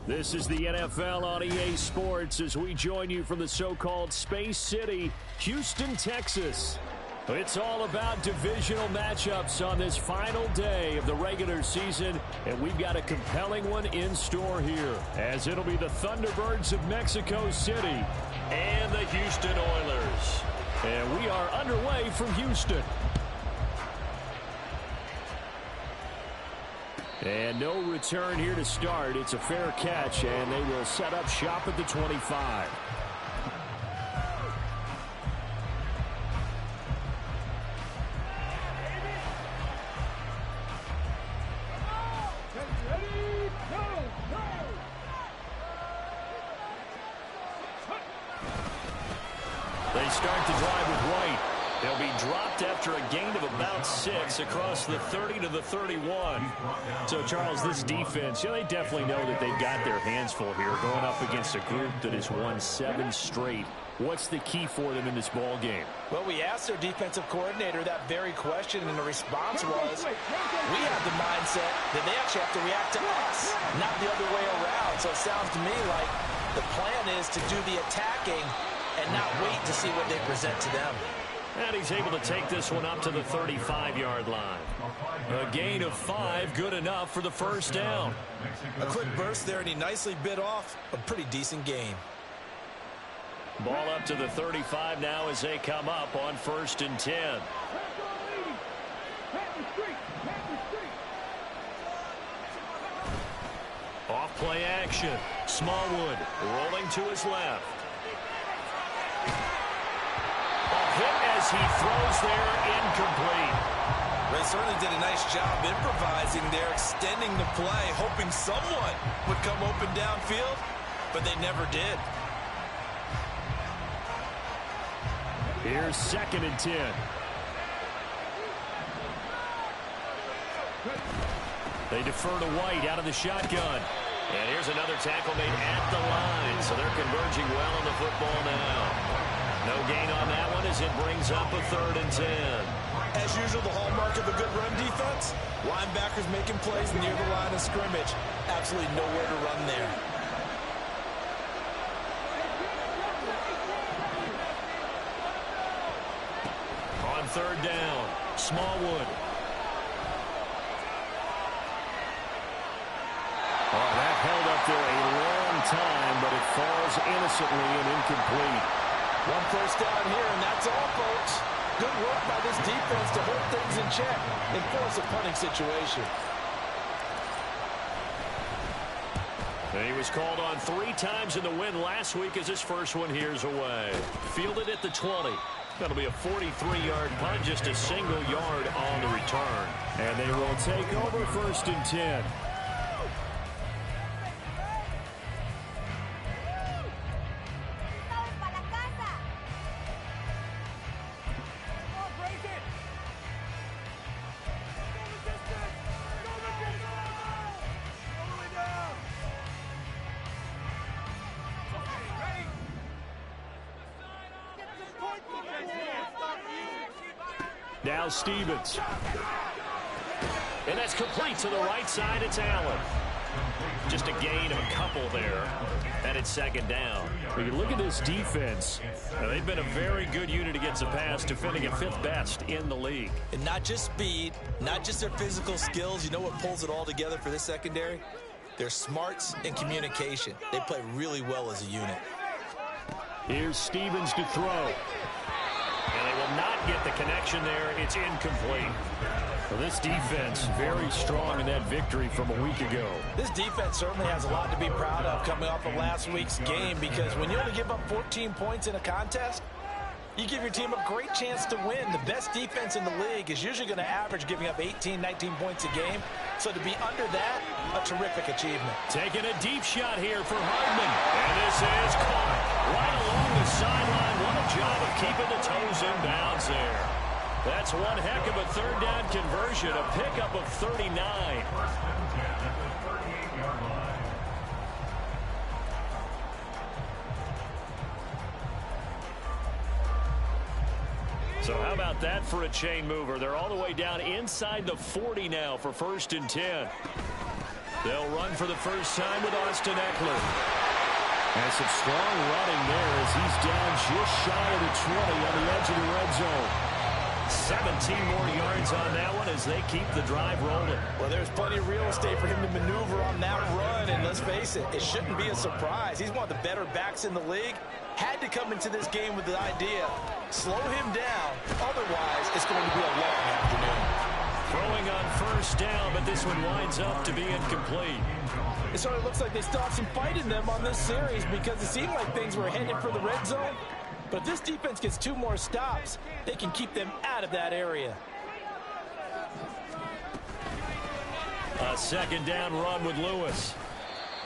This is the NFL on EA Sports as we join you from the so-called Space City, Houston, Texas. It's all about divisional matchups on this final day of the regular season, and we've got a compelling one in store here, as it'll be the Thunderbirds of Mexico City and the Houston Oilers. And we are underway from Houston. And no return here to start. It's a fair catch, and they will set up shop at the 25. They start the drive with White. They'll be dropped after a gain of about 6 across the 30 to the 31. So, Charles, this defense, they definitely know that they've got their hands full here going up against a group that has won 7 straight. What's the key for them in this ball game? Well, we asked their defensive coordinator that very question, and the response was, we have the mindset that they actually have to react to us, not the other way around. So it sounds to me like the plan is to do the attacking and not wait to see what they present to them. And he's able to take this one up to the 35-yard line. A gain of 5, good enough for the first down. A quick burst there, and he nicely bit off a pretty decent gain. Ball up to the 35 now as they come up on 1st and 10. Off play action. Smallwood rolling to his left. Hit as he throws there, incomplete. They certainly did a nice job improvising there, extending the play, hoping someone would come open downfield, but they never did. Here's 2nd and 10. They defer to White out of the shotgun. And here's another tackle made at the line, so they're converging well on the football now. No gain on that one as it brings up a 3rd and 10. As usual, the hallmark of a good run defense, linebackers making plays near the line of scrimmage. Absolutely nowhere to run there. On 3rd down, Smallwood. Oh, that held up there a long time, but it falls innocently and incomplete. 1 first down here, and that's all, folks. Good work by this defense to hold things in check and force a punting situation. And he was called on 3 times in the win last week as his first one here's away. Fielded at the 20. That'll be a 43-yard punt, just a single yard on the return. And they will take over 1st and 10. Now Stevens. And that's complete to the right side. It's Allen. Just a gain of a couple there. And it's 2nd down. When you look at this defense, they've been a very good unit against the pass, defending at 5th best in the league. And not just speed, not just their physical skills. You know what pulls it all together for this secondary? Their smarts and communication. They play really well as a unit. Here's Stevens to throw. And they will not get the connection there. It's incomplete. Well, this defense very strong in that victory from a week ago. This defense certainly has a lot to be proud of coming off of last week's game, because when you only give up 14 points in a contest, you give your team a great chance to win. The best defense in the league is usually going to average giving up 18, 19 points a game. So to be under that, a terrific achievement. Taking a deep shot here for Hardman. And this is caught right along the sideline. What a job of keeping the toes in bounds there. That's one heck of a 3rd down conversion, a pickup of 39. So how about that for a chain mover? They're all the way down inside the 40 now for 1st and 10. They'll run for the first time with Austin Eckler. And some strong running there as he's down just shy of the 20 on the edge of the red zone. 17 more yards on that one as they keep the drive rolling. Well, there's plenty of real estate for him to maneuver on that run, and let's face it, it shouldn't be a surprise. He's one of the better backs in the league. Had to come into this game with the idea, slow him down, otherwise it's going to be a long afternoon. Throwing on first down, but this one winds up to be incomplete. It sort of looks like they still have some fight in them on this series because it seemed like things were headed for the red zone. But if this defense gets 2 more stops, they can keep them out of that area. A second down run with Lewis.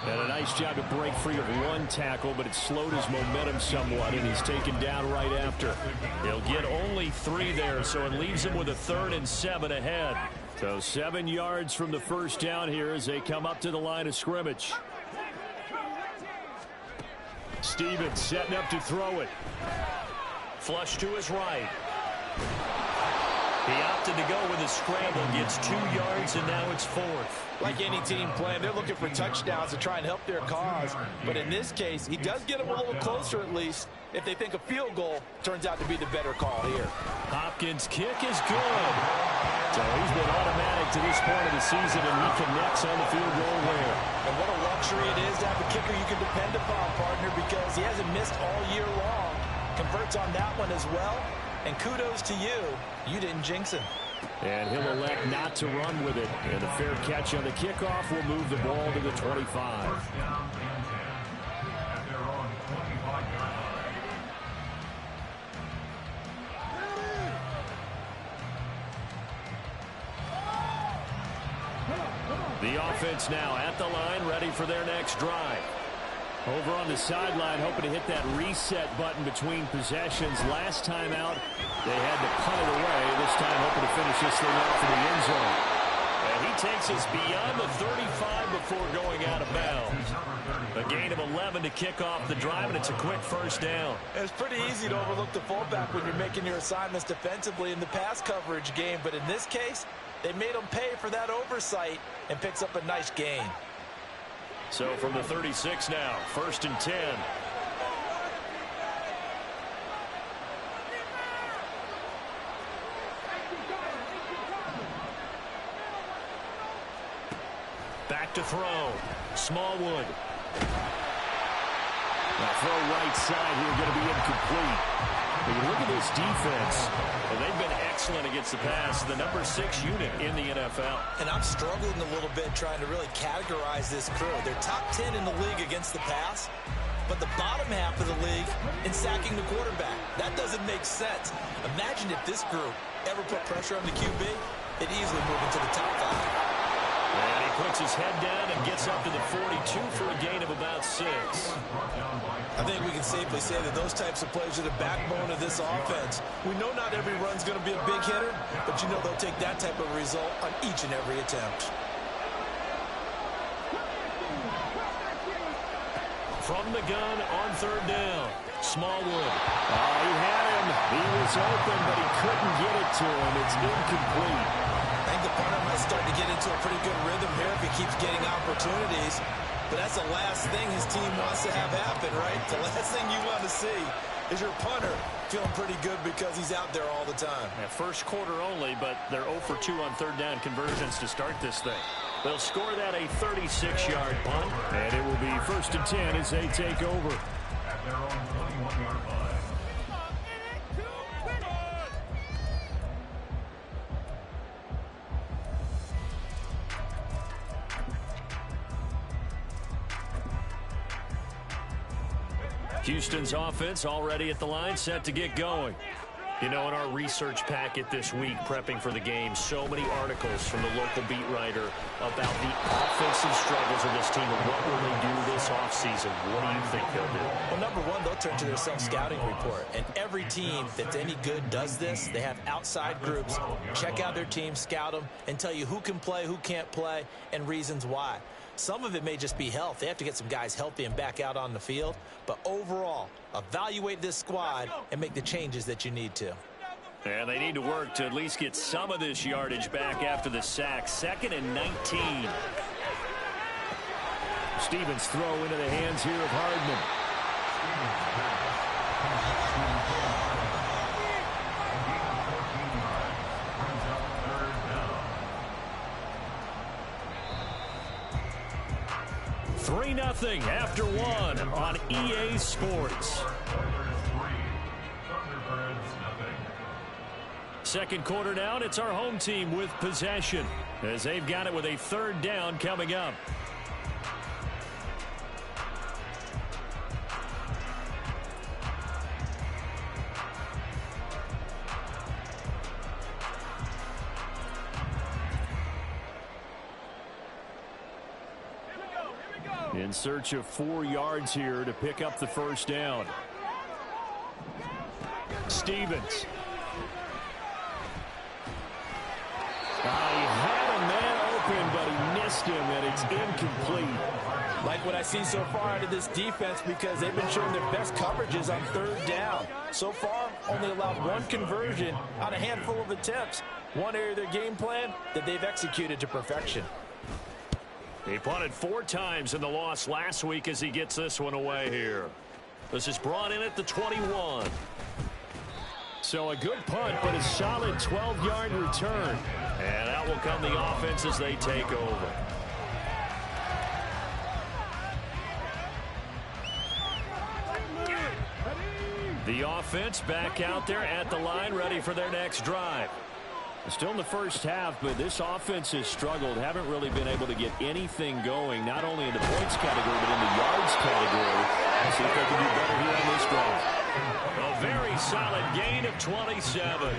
And a nice job to break free of 1 tackle, but it slowed his momentum somewhat, and he's taken down right after. He'll get only 3 there, so it leaves him with a 3rd and 7 ahead. So 7 yards from the first down here as they come up to the line of scrimmage. Stevens setting up to throw it. Flush to his right. He opted to go with a scramble, gets 2 yards, and now it's 4th. Like any team playing, they're looking for touchdowns to try and help their cause. But in this case, he does get them a little closer at least. If they think a field goal turns out to be the better call here. Hopkins' kick is good. So he's been automatic to this point of the season, and he connects on the field goal there. And what a luxury it is to have a kicker you can depend upon, partner, because he hasn't missed all year long. Converts on that one as well. And kudos to you. You didn't jinx him. And he'll elect not to run with it. And a fair catch on the kickoff will move the ball to the 25. The offense now at the line, ready for their next drive. Over on the sideline, hoping to hit that reset button between possessions. Last time out, they had to punt it away. This time, hoping to finish this thing off in the end zone. And he takes us beyond the 35 before going out of bounds. A gain of 11 to kick off the drive, and it's a quick first down. It's pretty easy to overlook the fullback when you're making your assignments defensively in the pass coverage game. But in this case, they made him pay for that oversight and picks up a nice gain. So from the 36 now, 1st and 10. Back to throw. Smallwood. Now throw right side here, going to be incomplete. But you look at this defense, and they've been excellent against the pass, the number 6 unit in the NFL. And I'm struggling a little bit trying to really categorize this crew. They're top 10 in the league against the pass, but the bottom half of the league in sacking the quarterback. That doesn't make sense. Imagine if this group ever put pressure on the QB, it'd easily move into the top 5. And he puts his head down and gets up to the 42 for a gain of about 6. I think we can safely say that those types of plays are the backbone of this offense. We know not every run's going to be a big hitter, but you know they'll take that type of result on each and every attempt. From the gun on 3rd down, Smallwood. He had him. He was open, but he couldn't get it to him. It's incomplete. I think the punter might start to get into a pretty good rhythm here if he keeps getting opportunities. But that's the last thing his team wants to have happen, right? The last thing you want to see is your punter feeling pretty good because he's out there all the time. Yeah, first quarter only, but they're 0 for 2 on 3rd down conversions to start this thing. They'll score that a 36-yard punt, and it will be 1st and 10 as they take over. Houston's offense already at the line, set to get going. You know, in our research packet this week, prepping for the game, so many articles from the local beat writer about the offensive struggles of this team and what will they do this offseason. What do you think they'll do? Well, number one, they'll turn to their self-scouting report. And every team that's any good does this. They have outside groups. Check out their team, scout them, and tell you who can play, who can't play, and reasons why. Some of it may just be health. They have to get some guys healthy and back out on the field. But overall, evaluate this squad and make the changes that you need to. And they need to work to at least get some of this yardage back after the sack. 2nd and 19. Stevens throw into the hands here of Hardman. Three 0 after one on EA Sports. Second quarter now, and it's our home team with possession as they've got it with a third down coming up. In search of 4 yards here to pick up the first down. Stevens. He had a man open, but he missed him, and it's incomplete. Like what I see so far out of this defense, because they've been showing their best coverages on third down. So far, only allowed one conversion on a handful of attempts. One area of their game plan that they've executed to perfection. He punted 4 times in the loss last week as he gets this one away here. This is brought in at the 21. So a good punt, but a solid 12-yard return. And out will come the offense as they take over. The offense back out there at the line, ready for their next drive. Still in the first half, but this offense has struggled. Haven't really been able to get anything going, not only in the points category, but in the yards category. Let's see if they can do better here on this drive. A very solid gain of 27.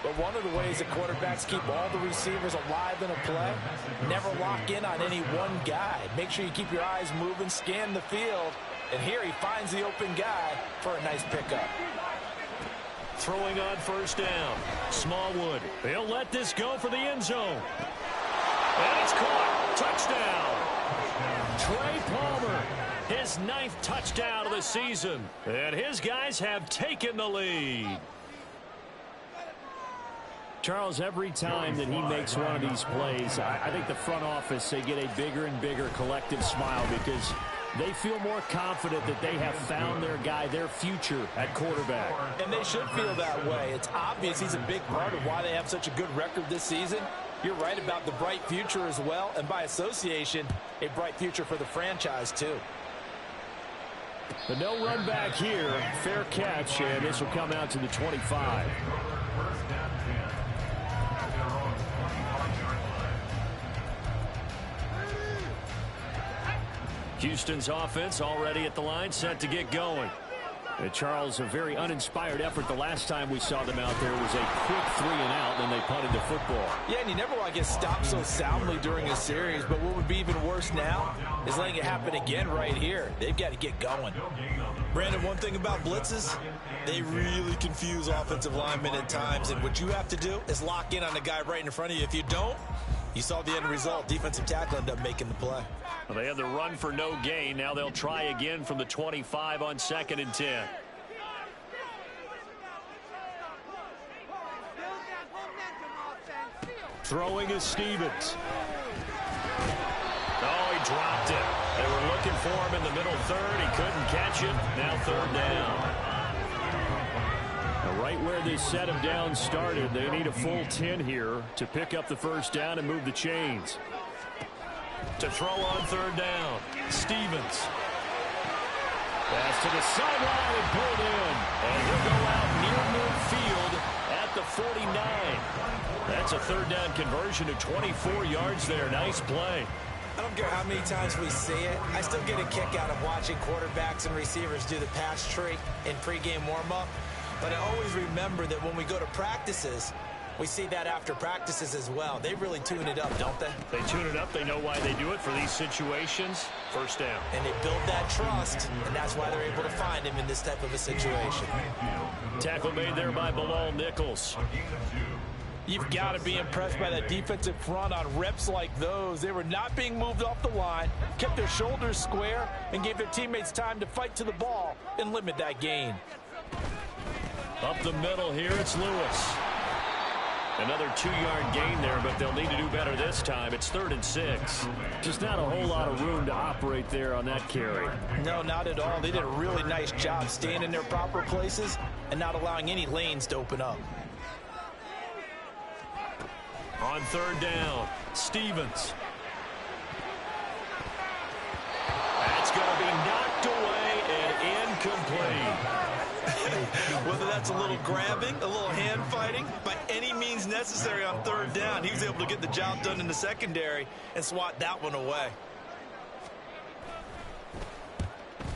But one of the ways that quarterbacks keep all the receivers alive in a play, never lock in on any one guy. Make sure you keep your eyes moving, scan the field, and here he finds the open guy for a nice pickup. Throwing on first down. Smallwood. They'll let this go for the end zone. And it's caught. Touchdown. Trey Palmer. His 9th touchdown of the season. And his guys have taken the lead. Charles, every time that he makes one of these plays, I think the front office, they get a bigger and bigger collective smile because they feel more confident that they have found their guy, their future at quarterback. And they should feel that way. It's obvious he's a big part of why they have such a good record this season. You're right about the bright future as well, and by association, a bright future for the franchise too. But no run back here. Fair catch, and this will come out to the 25. Houston's offense already at the line, set to get going. Charles, a very uninspired effort the last time we saw them out there was a quick 3 and out, then they punted the football. Yeah, and you never want to get stopped so soundly during a series, but what would be even worse now is letting it happen again right here. They've got to get going. Brandon, one thing about blitzes, they really confuse offensive linemen at times, and what you have to do is lock in on the guy right in front of you. If you don't, you saw the end result. Defensive tackle ended up making the play. Well, they had the run for no gain. Now they'll try again from the 25 on 2nd and 10. Throwing is Stevens. Oh, he dropped it. They were looking for him in the middle third. He couldn't catch it. Now 3rd down. Right where this set of downs started, they need a full 10 here to pick up the first down and move the chains. To throw on 3rd down, Stevens. Pass to the sideline and pulled in. And he'll go out near midfield at the 49. That's a 3rd down conversion of 24 yards there. Nice play. I don't care how many times we see it. I still get a kick out of watching quarterbacks and receivers do the pass tree in pregame warm-up. But I always remember that when we go to practices, we see that after practices as well. They really tune it up, don't they? They tune it up. They know why they do it for these situations. First down. And they build that trust, and that's why they're able to find him in this type of a situation. Tackle made there by Bilal Nichols. You've got to be impressed by that defensive front on reps like those. They were not being moved off the line, kept their shoulders square, and gave their teammates time to fight to the ball and limit that gain. Up the middle here, it's Lewis. Another 2-yard gain there, but they'll need to do better this time. It's 3rd and 6. Just not a whole lot of room to operate there on that carry. No, not at all. They did a really nice job staying in their proper places and not allowing any lanes to open up. On 3rd down, Stevens. That's going to be knocked away and incomplete. Whether that's a little grabbing, a little hand fighting, by any means necessary on 3rd down, he was able to get the job done in the secondary and swat that one away.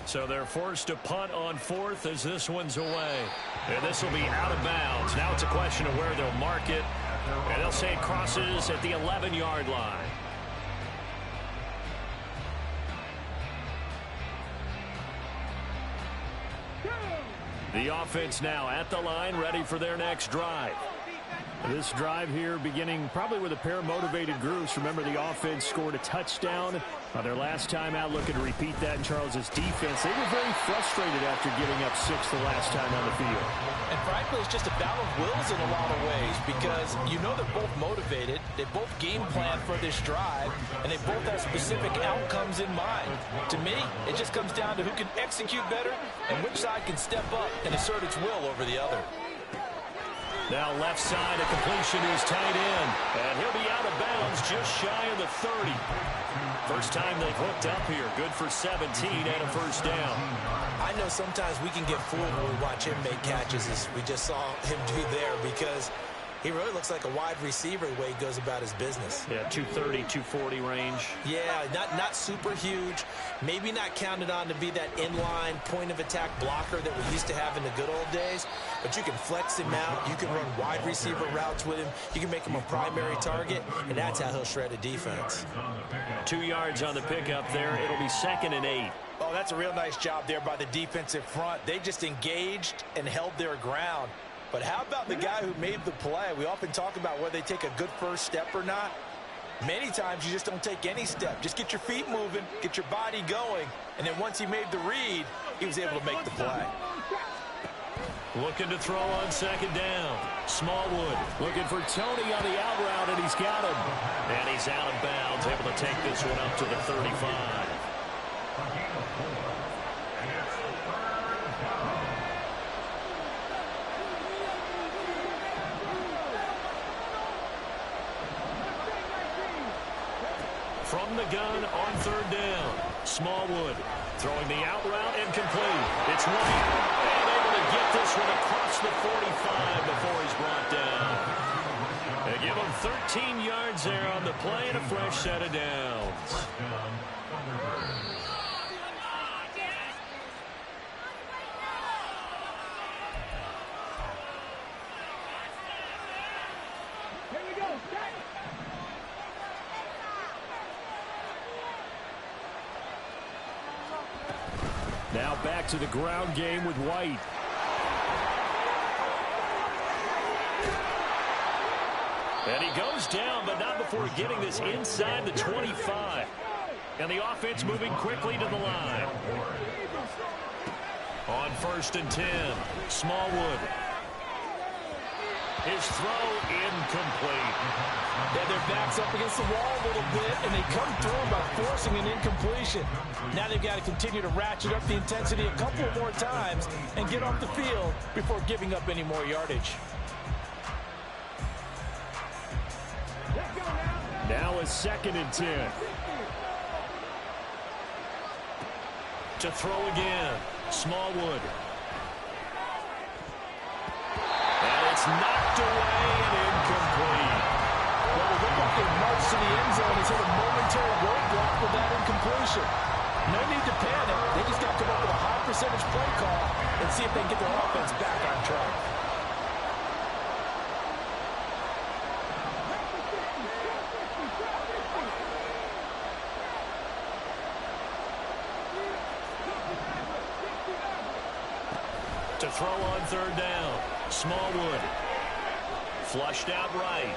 So they're forced to punt on 4th as this one's away. And this will be out of bounds. Now it's a question of where they'll mark it. And they'll say it crosses at the 11-yard line. The offense now at the line, ready for their next drive. This drive here beginning probably with a pair of motivated groups. Remember, the offense scored a touchdown on their last time out. Looking to repeat that in Charles's defense. They were very frustrated after giving up 6 the last time on the field. And frankly, it's just a battle of wills in a lot of ways because you know they're both motivated. They both game plan for this drive, and they both have specific outcomes in mind. To me, it just comes down to who can execute better and which side can step up and assert its will over the other. Now left side, a completion to his tight end. And he'll be out of bounds just shy of the 30. First time they've hooked up here. Good for 17 and a first down. I know sometimes we can get fooled when we watch him make catches as we just saw him do there because he really looks like a wide receiver the way he goes about his business. Yeah, 230, 240 range. Yeah, not super huge. Maybe not counted on to be that inline point-of-attack blocker that we used to have in the good old days. But you can flex him out. You can run wide receiver routes with him. You can make him a primary target, and that's how he'll shred a defense. 2 yards on the pickup there. It'll be 2nd and 8. Oh, that's a real nice job there by the defensive front. They just engaged and held their ground. But how about the guy who made the play? We often talk about whether they take a good first step or not. Many times you just don't take any step. Just get your feet moving, get your body going, and then once he made the read, he was able to make the play. Looking to throw on 2nd down. Smallwood looking for Tony on the out route, and he's got him. And he's out of bounds, able to take this one up to the 35. From the gun on 3rd down. Smallwood throwing the out route and complete. It's White. And able to get this one across the 45 before he's brought down. They give him 13 yards there on the play and a fresh set of downs. Now back to the ground game with White. And he goes down, but not before getting this inside the 25. And the offense moving quickly to the line. On 1st and 10, Smallwood. His throw incomplete. Yeah, their back's up against the wall a little bit, and they come through by forcing an incompletion. Now they've got to continue to ratchet up the intensity a couple more times and get off the field before giving up any more yardage. Now a 2nd and 10. To throw again, Smallwood. And it's knocked away and incomplete. Well, it looked like they marched to the end zone and hit a momentary roadblock with that incompletion. No need to panic. They just got to come up with a high percentage play call and see if they can get their offense back on track. To throw on 3rd down, Smallwood. Flushed out right.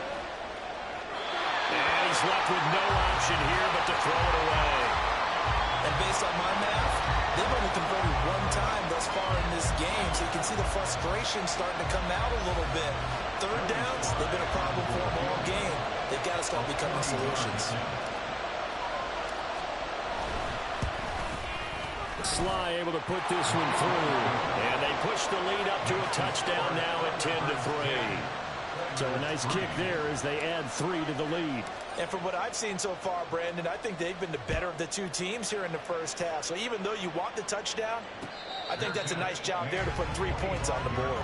And he's left with no option here but to throw it away. And based on my math, they've only converted one time thus far in this game, so you can see the frustration starting to come out a little bit. Third downs, they've been a problem for them all game. They've got to start becoming solutions. Sly able to put this one through. And they push the lead up to a touchdown now at 10-3. So a nice kick there as they add 3 to the lead. And from what I've seen so far, Brandon, I think they've been the better of the two teams here in the first half. So even though you want the touchdown, I think that's a nice job there to put 3 points on the board.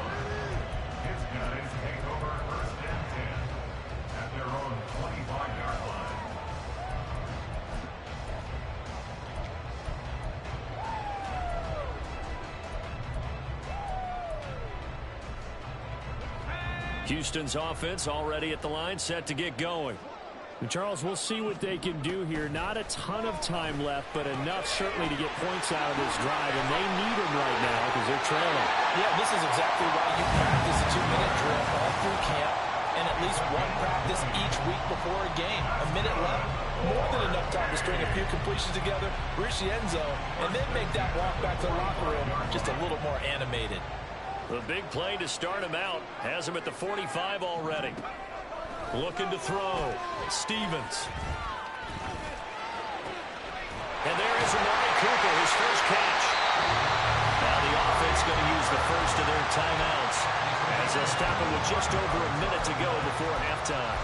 Houston's offense already at the line, set to get going. And Charles, we'll see what they can do here. Not a ton of time left, but enough certainly to get points out of this drive, and they need them right now because they're trailing. Yeah, this is exactly why you practice a 2-minute drill all through camp and at least one practice each week before a game. A minute left, more than enough time to string a few completions together, reach the end zone, and then make that walk back to the locker room just a little more animated. The big play to start him out. Has him at the 45 already. Looking to throw. Stevens. And there is Amari Cooper, his first catch. Now the offense going to use the first of their timeouts as they'll stop it with just over a minute to go before halftime.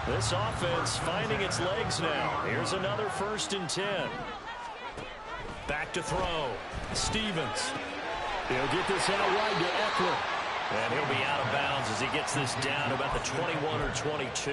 This offense finding its legs now. Here's another 1st and 10. Back to throw. Stevens. He'll get this out wide to Eckler. And he'll be out of bounds as he gets this down to about the 21 or 22.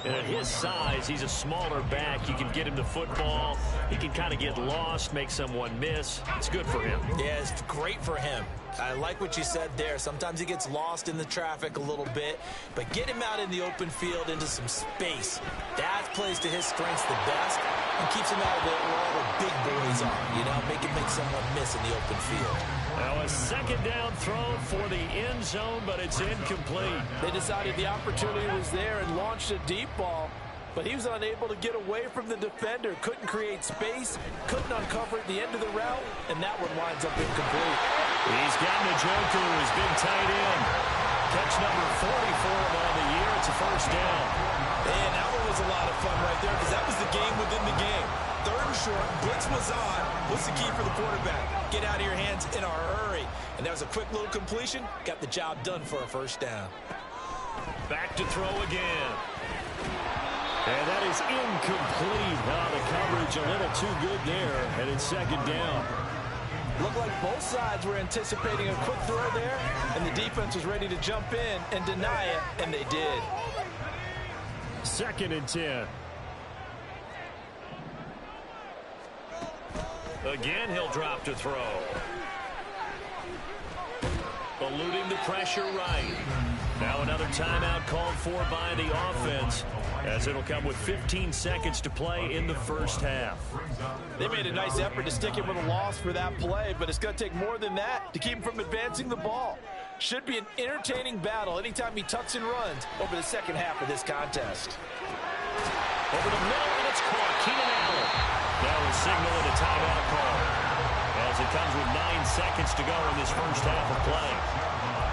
And at his size, he's a smaller back. You can get him the football. He can kind of get lost, make someone miss. It's good for him. Yeah, it's great for him. I like what you said there. Sometimes he gets lost in the traffic a little bit, but get him out in the open field into some space. That plays to his strengths the best and keeps him out of it where all the big boys are. You know, make someone miss in the open field. Now a 2nd down throw for the end zone, but it's incomplete. They decided the opportunity was there and launched a deep ball, but he was unable to get away from the defender. Couldn't create space, couldn't uncover at the end of the route, and that one winds up incomplete. He's gotten a joker who's been tight end. Catch number 40 for him on the year. It's a 1st down. And that one was a lot of fun right there because that was the game within the game. 3rd and short, blitz was on. What's the key for the quarterback? Get out of your hands in a hurry. And that was a quick little completion. Got the job done for a 1st down. Back to throw again. And that is incomplete. Now the coverage a little too good there, and it's 2nd down. Looked like both sides were anticipating a quick throw there, and the defense was ready to jump in and deny it, and they did. 2nd and 10. Again, he'll drop to throw. Eluding the pressure right. Now another timeout called for by the offense, as it'll come with 15 seconds to play in the first half. They made a nice effort to stick him with a loss for that play, but it's going to take more than that to keep him from advancing the ball. Should be an entertaining battle anytime he tucks and runs over the second half of this contest. Over the middle, and it's caught. Keenan Allen. Now we'll signal in a timeout call, as it comes with 9 seconds to go in this first half of play.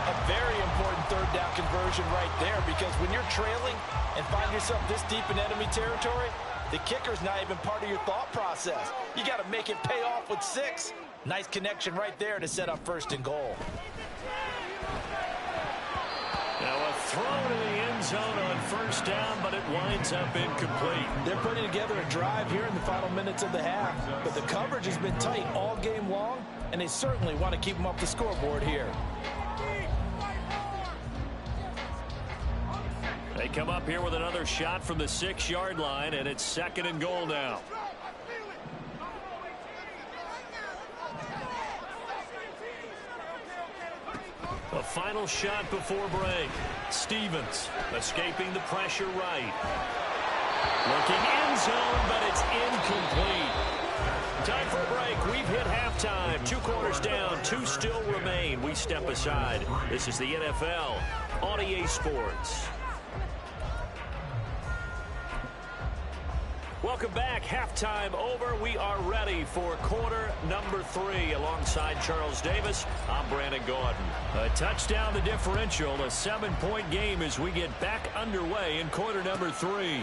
A very important 3rd down conversion right there, because when you're trailing and find yourself this deep in enemy territory, the kicker's not even part of your thought process. You got to make it pay off with 6. Nice connection right there to set up 1st and goal. Now a throw to the end zone on 1st down, but it winds up incomplete. They're putting together a drive here in the final minutes of the half, but the coverage has been tight all game long, and they certainly want to keep them off the scoreboard here. They come up here with another shot from the 6-yard line, and it's 2nd and goal now. A final shot before break. Stevens escaping the pressure right. Looking end zone, but it's incomplete. Time for a break. We've hit halftime. 2 quarters down, 2 still remain. We step aside. This is the NFL on EA Sports. Welcome back. Halftime over. We are ready for quarter number 3. Alongside Charles Davis, I'm Brandon Gordon. A touchdown the differential. A 7-point game as we get back underway in quarter number 3.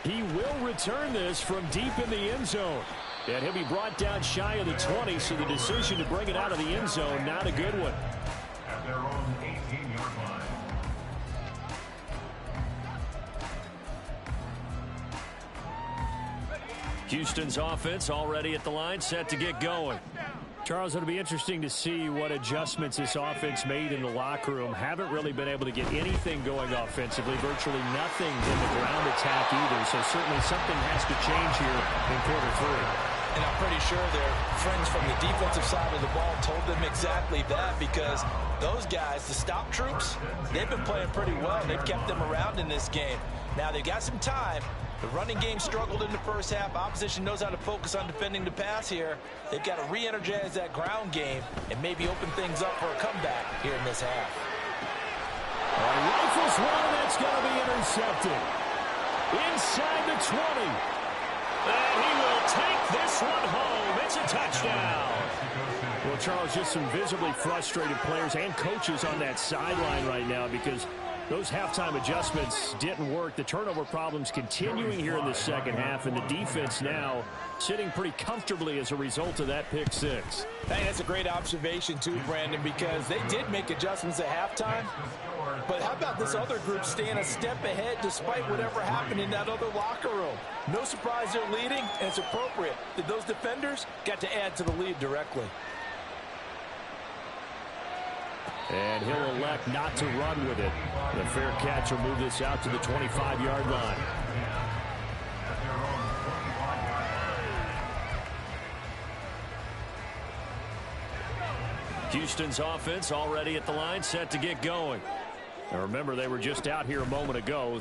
He will return this from deep in the end zone. And he'll be brought down shy of the 20, so the decision to bring it out of the end zone, not a good one. At their own 18-yard line. Houston's offense already at the line, set to get going. Charles, it'll be interesting to see what adjustments this offense made in the locker room. Haven't really been able to get anything going offensively, virtually nothing in the ground attack either. So certainly something has to change here in quarter 3. And I'm pretty sure their friends from the defensive side of the ball told them exactly that, because those guys, the stop troops, they've been playing pretty well. They've kept them around in this game. Now they've got some time. The running game struggled in the first half. Opposition knows how to focus on defending the pass here. They've got to re-energize that ground game and maybe open things up for a comeback here in this half. Rifles one, that's going to be intercepted. Inside the 20. And he will take this one home. It's a touchdown. Well, Charles, just some visibly frustrated players and coaches on that sideline right now because those halftime adjustments didn't work. The turnover problems continuing here in the second half, and the defense now sitting pretty comfortably as a result of that pick 6. Hey, that's a great observation too, Brandon, because they did make adjustments at halftime. But how about this other group staying a step ahead despite whatever happened in that other locker room? No surprise they're leading, and it's appropriate that those defenders got to add to the lead directly. And he'll elect not to run with it. The fair catch will move this out to the 25-yard line. Houston's offense already at the line, set to get going. Now remember, they were just out here a moment ago.